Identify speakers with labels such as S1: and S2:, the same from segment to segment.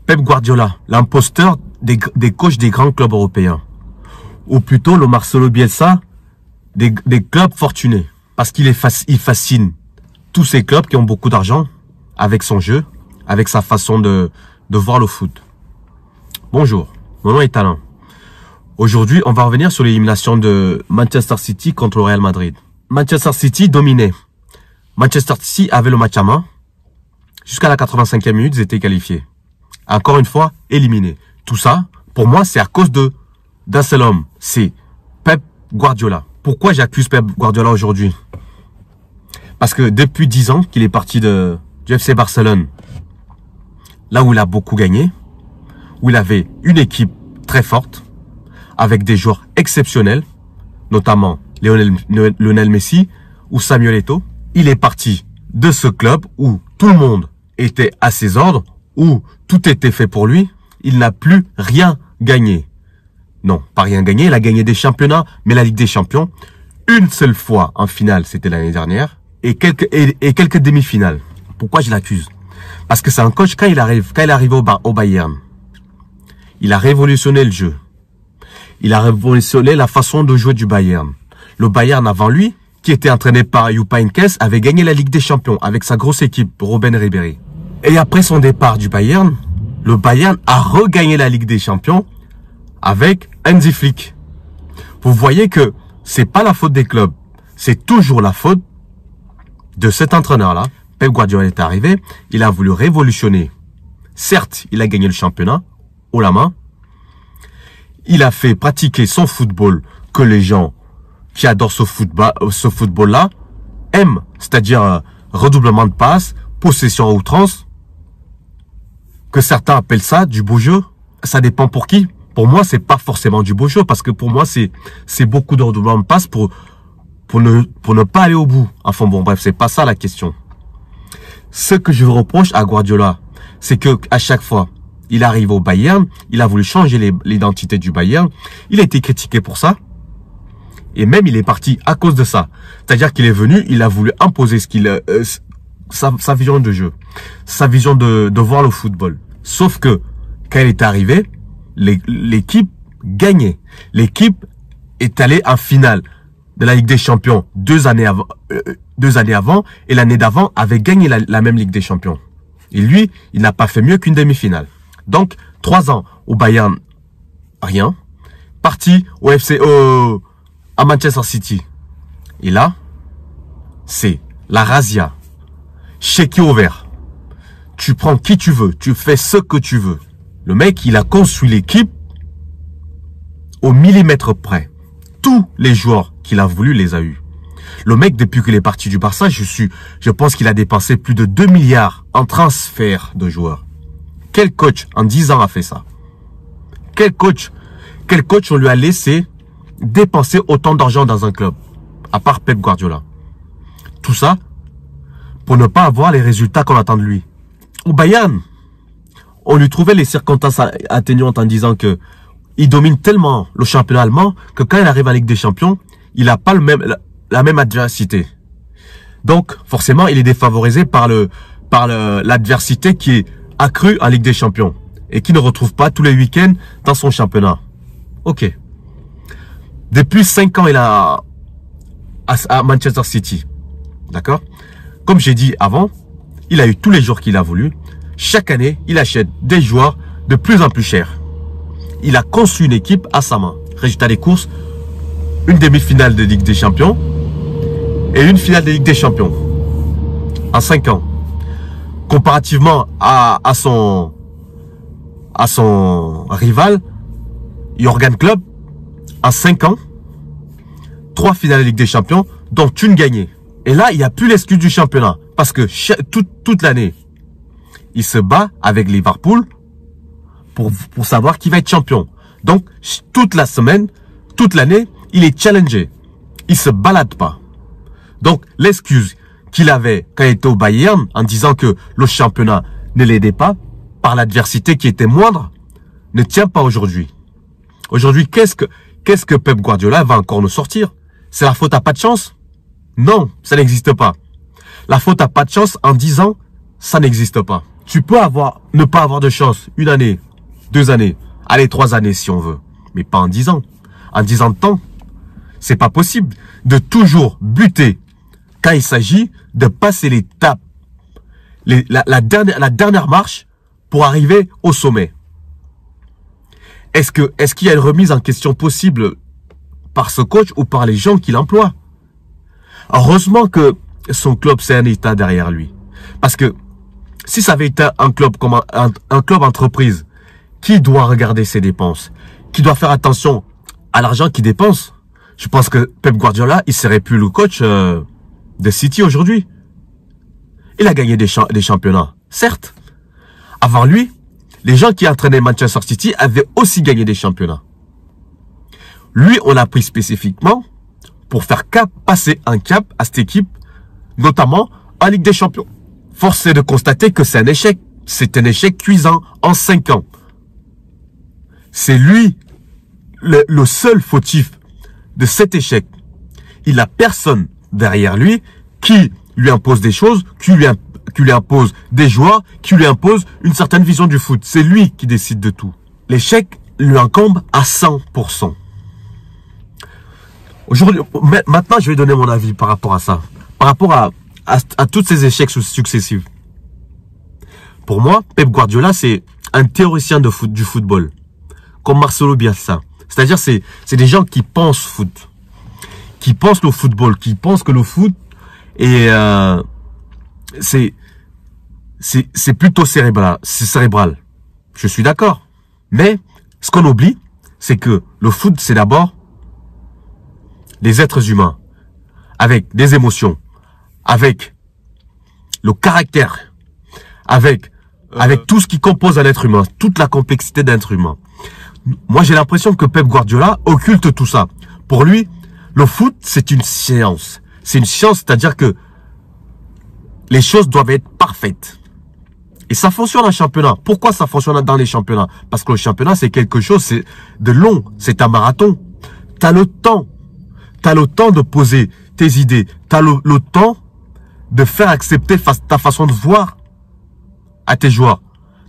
S1: Pep Guardiola, l'imposteur des coachs des grands clubs européens. Ou plutôt le Marcelo Bielsa des clubs fortunés. Parce qu'il il fascine tous ces clubs qui ont beaucoup d'argent avec son jeu, avec sa façon de voir le foot. Bonjour, mon nom est Alain. Aujourd'hui, on va revenir sur l'élimination de Manchester City contre le Real Madrid. Manchester City dominait. Manchester City avait le match à main. Jusqu'à la 85e minute, ils étaient qualifiés. Encore une fois, éliminés. Tout ça, pour moi, c'est à cause d'un seul homme. C'est Pep Guardiola. Pourquoi j'accuse Pep Guardiola aujourd'hui? Parce que depuis 10 ans qu'il est parti du FC Barcelone, là où il a beaucoup gagné, où il avait une équipe très forte, avec des joueurs exceptionnels, notamment Lionel Messi ou Samuel Eto'o, il est parti de ce club où tout le monde était à ses ordres, où tout était fait pour lui. Il n'a plus rien gagné. Non, pas rien gagné, il a gagné des championnats, mais la Ligue des Champions, une seule fois en finale, c'était l'année dernière, et quelques demi-finales. Pourquoi je l'accuse? Parce que c'est un coach, quand il arrive au Bayern, il a révolutionné le jeu. Il a révolutionné la façon de jouer du Bayern. Le Bayern avant lui, qui était entraîné par Jupp Heynckes, avait gagné la Ligue des Champions avec sa grosse équipe, Robben Ribéry. Et après son départ du Bayern, le Bayern a regagné la Ligue des Champions avec Hansi Flick. Vous voyez que c'est pas la faute des clubs, c'est toujours la faute de cet entraîneur-là. Pep Guardiola est arrivé, il a voulu révolutionner. Certes, il a gagné le championnat haut la main. Il a fait pratiquer son football que les gens qui adorent ce football-là aiment. C'est-à-dire redoublement de passes, possession à outrance. Que certains appellent ça du beau jeu. Ça dépend pour qui. Pour moi, c'est pas forcément du beau jeu. Parce que pour moi, c'est beaucoup de redoublement de passes pour ne pas aller au bout. Enfin bon, bref, c'est pas ça la question. Ce que je reproche à Guardiola, c'est que à chaque fois, il arrive au Bayern, il a voulu changer l'identité du Bayern. Il a été critiqué pour ça. Et même, il est parti à cause de ça. C'est-à-dire qu'il est venu, il a voulu imposer sa vision de jeu. Sa vision de voir le football. Sauf que, quand il est arrivé, l'équipe gagnait. L'équipe est allée en finale de la Ligue des Champions 2 années avant. Et l'année d'avant avait gagné la même Ligue des Champions. Et lui, il n'a pas fait mieux qu'une demi-finale. Donc, 3 ans au Bayern, rien. Parti à Manchester City. Et là, c'est la razzia. Chéquier ouvert. Tu prends qui tu veux. Tu fais ce que tu veux. Le mec, il a construit l'équipe au millimètre près. Tous les joueurs qu'il a voulu les a eus. Le mec, depuis qu'il est parti du Barça, je pense qu'il a dépensé plus de 2 milliards en transfert de joueurs. Quel coach en 10 ans a fait ça? Quel coach on lui a laissé dépenser autant d'argent dans un club? À part Pep Guardiola. Tout ça pour ne pas avoir les résultats qu'on attend de lui. Au Bayern, on lui trouvait les circonstances atténuantes en disant que il domine tellement le championnat allemand que quand il arrive en Ligue des Champions, il n'a pas la même adversité. Donc, forcément, il est défavorisé par l'adversité qui est accrue en Ligue des Champions et qui ne retrouve pas tous les week-ends dans son championnat. Ok. Depuis 5 ans, il a à Manchester City. D'accord? Comme j'ai dit avant, il a eu tous les joueurs qu'il a voulu. Chaque année, il achète des joueurs de plus en plus chers. Il a conçu une équipe à sa main. Résultat des courses, une demi-finale de Ligue des Champions et une finale de Ligue des Champions. En 5 ans. Comparativement à son rival, Jürgen Klopp, en 5 ans, 3 finales de Ligue des Champions, dont une gagnée. Et là, il n'y a plus l'excuse du championnat. Parce que toute l'année, il se bat avec Liverpool pour savoir qui va être champion. Donc, toute la semaine, toute l'année, il est challengé. Il ne se balade pas. Donc, l'excuse qu'il avait quand il était au Bayern en disant que le championnat ne l'aidait pas par l'adversité qui était moindre ne tient pas aujourd'hui. Aujourd'hui, qu'est-ce que Pep Guardiola va encore nous sortir? C'est la faute à pas de chance? Non, ça n'existe pas. La faute à pas de chance en 10 ans, ça n'existe pas. Tu peux ne pas avoir de chance 1 année, 2 années, allez 3 années si on veut, mais pas en 10 ans. En 10 ans de temps, c'est pas possible de toujours buter quand il s'agit de passer l'étape, la dernière marche pour arriver au sommet. Est-ce qu'il y a une remise en question possible par ce coach ou par les gens qui l'emploient? Heureusement que son club, c'est un État derrière lui. Parce que si ça avait été un club comme un club entreprise qui doit regarder ses dépenses, qui doit faire attention à l'argent qu'il dépense, je pense que Pep Guardiola, il serait plus le coach de City aujourd'hui. Il a gagné des championnats, certes. Avant lui, les gens qui entraînaient Manchester City avaient aussi gagné des championnats. Lui, on l'a pris spécifiquement pour faire passer un cap à cette équipe, notamment en Ligue des Champions. Force est de constater que c'est un échec. C'est un échec cuisant en 5 ans. C'est lui le seul fautif de cet échec. Il n'a personne derrière lui qui lui impose des choses, qui lui impose des joueurs, qui lui impose une certaine vision du foot. C'est lui qui décide de tout. L'échec lui incombe à 100%. Aujourd'hui, maintenant, je vais donner mon avis par rapport à ça. Par rapport à tous ces échecs successifs. Pour moi, Pep Guardiola, c'est un théoricien du football. Comme Marcelo Bielsa. C'est-à-dire, c'est des gens qui pensent foot. Qui pensent le football. Qui pensent que le foot est, c'est plutôt cérébral. C'est cérébral. Je suis d'accord. Mais, ce qu'on oublie, c'est que le foot, c'est d'abord des êtres humains. Avec des émotions. Avec le caractère. Avec tout ce qui compose un être humain. Toute la complexité d'un être humain. Moi, j'ai l'impression que Pep Guardiola occulte tout ça. Pour lui, le foot, c'est une science. C'est une science, c'est-à-dire que les choses doivent être parfaites. Et ça fonctionne en championnat. Pourquoi ça fonctionne dans les championnats? Parce que le championnat, c'est quelque chose de long. C'est un marathon. Tu as le temps. Tu as le temps de poser tes idées. Tu as le temps de faire accepter ta façon de voir à tes joueurs.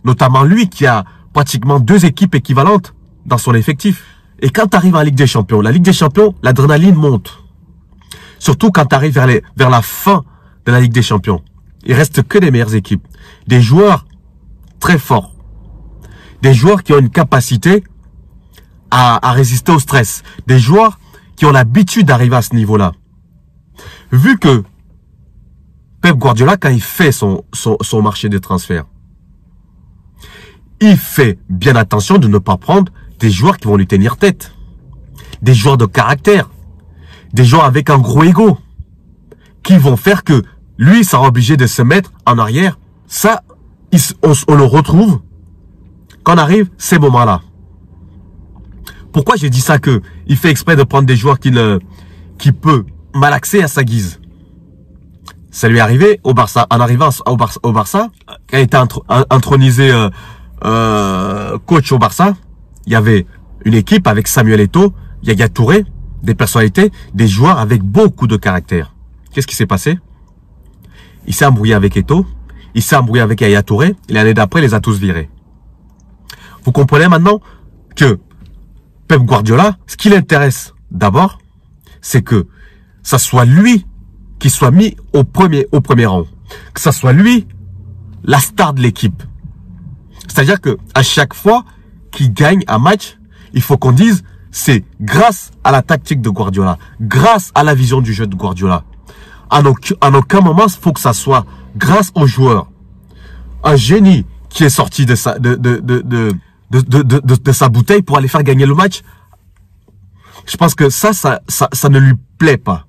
S1: Notamment lui qui a pratiquement 2 équipes équivalentes dans son effectif. Et quand tu arrives en Ligue des Champions, la Ligue des Champions, l'adrénaline monte. Surtout quand tu arrives vers la fin de la Ligue des Champions. Il reste que les meilleures équipes. Des joueurs très forts. Des joueurs qui ont une capacité à résister au stress. Des joueurs qui ont l'habitude d'arriver à ce niveau-là. Vu que Pep Guardiola, quand il fait son marché des transferts, il fait bien attention de ne pas prendre des joueurs qui vont lui tenir tête. Des joueurs de caractère. Des joueurs avec un gros ego. Qui vont faire que lui sera obligé de se mettre en arrière. Ça, on le retrouve quand on arrive ces moments-là. Pourquoi j'ai dit ça que il fait exprès de prendre des joueurs qui peut malaxer à sa guise? Ça lui est arrivé au Barça. En arrivant au Barça, quand il était intronisé coach au Barça, il y avait une équipe avec Samuel Eto'o, Yaya Touré, des personnalités, des joueurs avec beaucoup de caractère. Qu'est-ce qui s'est passé? Il s'est embrouillé avec Eto'o, il s'est embrouillé avec Yaya Touré, et l'année d'après, il les a tous virés. Vous comprenez maintenant que Pep Guardiola, ce qui l'intéresse d'abord, c'est que ça soit lui qui soit mis au premier rang. Que ça soit lui la star de l'équipe. C'est-à-dire que à chaque fois qu'il gagne un match, il faut qu'on dise c'est grâce à la tactique de Guardiola, grâce à la vision du jeu de Guardiola. En aucun moment, il faut que ça soit grâce aux joueurs. Un génie qui est sorti de sa bouteille pour aller faire gagner le match. Je pense que ça ne lui plaît pas.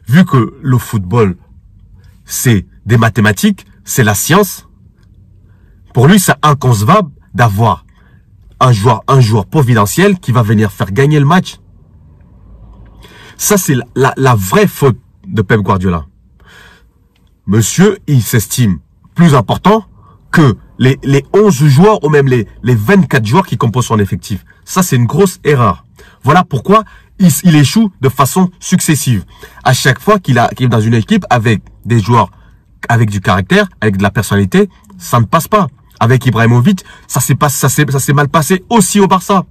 S1: Vu que le football, c'est des mathématiques, c'est la science. Pour lui, c'est inconcevable d'avoir un joueur providentiel qui va venir faire gagner le match. Ça, c'est la vraie faute de Pep Guardiola. Monsieur, il s'estime plus important que les 11 joueurs ou même les 24 joueurs qui composent son effectif. Ça, c'est une grosse erreur. Voilà pourquoi il échoue de façon successive. À chaque fois qu'il est dans une équipe avec des joueurs avec du caractère, avec de la personnalité, ça ne passe pas. Avec Ibrahimovic, ça s'est mal passé aussi au Barça.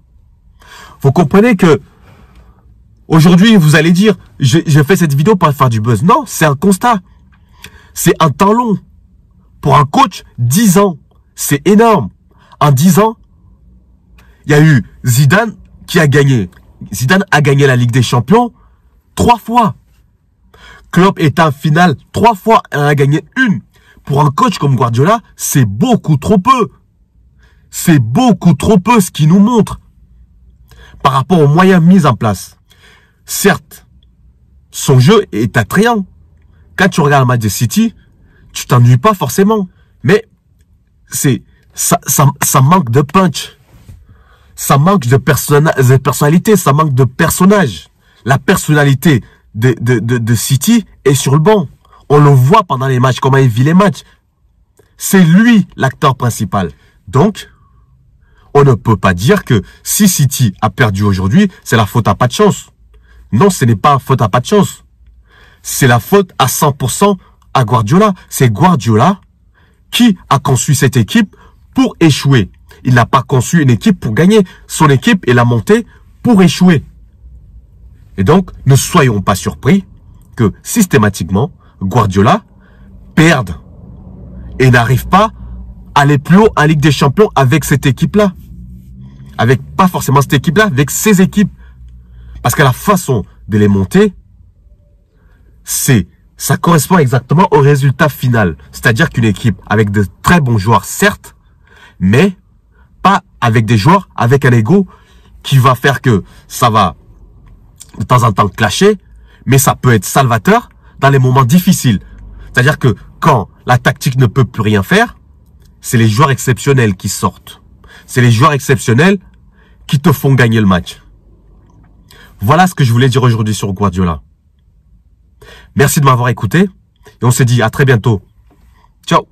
S1: Vous comprenez que aujourd'hui, vous allez dire, j'ai fait cette vidéo pour faire du buzz. Non, c'est un constat. C'est un temps long. Pour un coach, 10 ans, c'est énorme. En 10 ans, il y a eu Zidane qui a gagné. Zidane a gagné la Ligue des Champions 3 fois. Klopp est en finale 3 fois et en a gagné une. Pour un coach comme Guardiola, c'est beaucoup trop peu. C'est beaucoup trop peu ce qu'il nous montre par rapport aux moyens mis en place. Certes, son jeu est attrayant. Quand tu regardes le match de City, tu t'ennuies pas forcément. Mais ça manque de punch. Ça manque de personnalité, ça manque de personnage. La personnalité de City est sur le banc. On le voit pendant les matchs, comment il vit les matchs. C'est lui l'acteur principal. Donc, on ne peut pas dire que si City a perdu aujourd'hui, c'est la faute à pas de chance. Non, ce n'est pas la faute à pas de chance. C'est la faute à 100% à Guardiola. C'est Guardiola qui a conçu cette équipe pour échouer. Il n'a pas conçu une équipe pour gagner. Son équipe, il a monté pour échouer. Et donc, ne soyons pas surpris que systématiquement, Guardiola perde et n'arrive pas à aller plus haut en Ligue des Champions avec cette équipe-là. Avec pas forcément cette équipe-là, avec ses équipes. Parce que la façon de les monter, ça correspond exactement au résultat final. C'est-à-dire qu'une équipe avec de très bons joueurs, certes, mais pas avec des joueurs avec un ego qui va faire que ça va de temps en temps clasher, mais ça peut être salvateur dans les moments difficiles. C'est-à-dire que quand la tactique ne peut plus rien faire, c'est les joueurs exceptionnels qui sortent. C'est les joueurs exceptionnels qui te font gagner le match. Voilà ce que je voulais dire aujourd'hui sur Guardiola. Merci de m'avoir écouté et on se dit à très bientôt. Ciao.